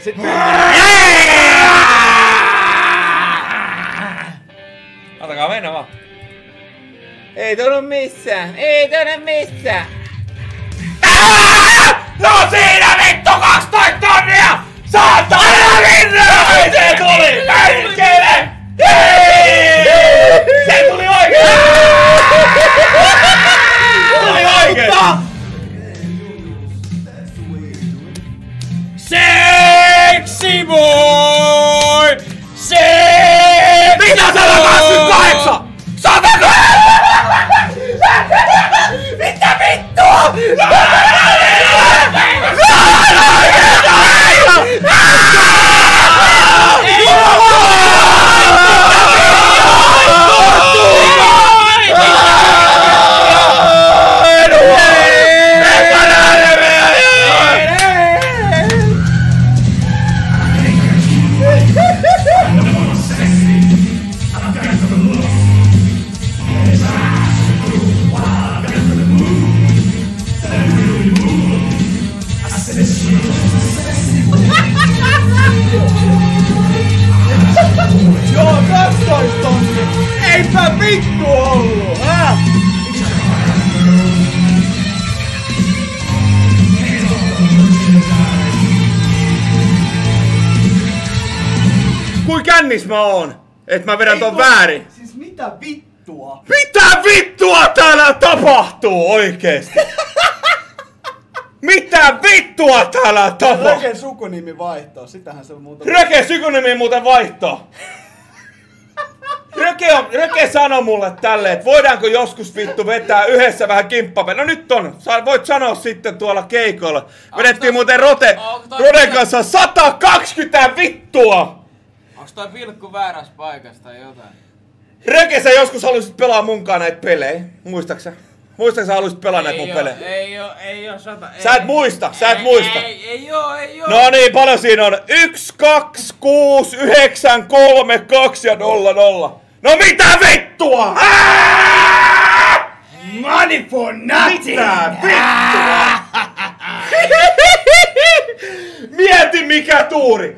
Sit mennään. Antakaa mennä vaan. Ei tunnu missään. Ei tunnu missään. No siinä vittu 12 tonnia! Saatana minne! Se tuli! Perkele! Se tuli oikein! Tuli oikein! Sexy boy! Sexy boy! Mitä 128? 128! Mitä vittua? Joo, 12 tonnia! Eipä vittu ollu! Kui kännis mä oon? Et mä vedän ton väärin. Siis mitä vittua? Mitä vittua täällä tapahtuu oikeesti? Mitä vittua täällä tapahtuu? Röke sukunimi vaihtoa, sitähän se on muuta. Röke sukunimi muuten vaihtoo. Röke sanoi mulle tälleen, että voidaanko joskus vittu vetää yhdessä vähän kimppapeliä. No nyt on, voit sanoa sitten tuolla keikolla. Vedettiin muuten Roden kanssa 120 vittua! Onks toi pilkku väärässä paikassa tai jotain? Röke, sä joskus halusit pelaa munkaan näitä pelejä, muistaksä? Muistatko sä halusit pelaa näitä mun pelejä? Ei oo 100. Sä et muista. Ei oo. No niin, paljon siinä on? 1, 2, 6, 9, 3, 2 ja 0, 0. No mitä vittua? Money for nothing! Mitä vittua? Mieti mikä tuuri!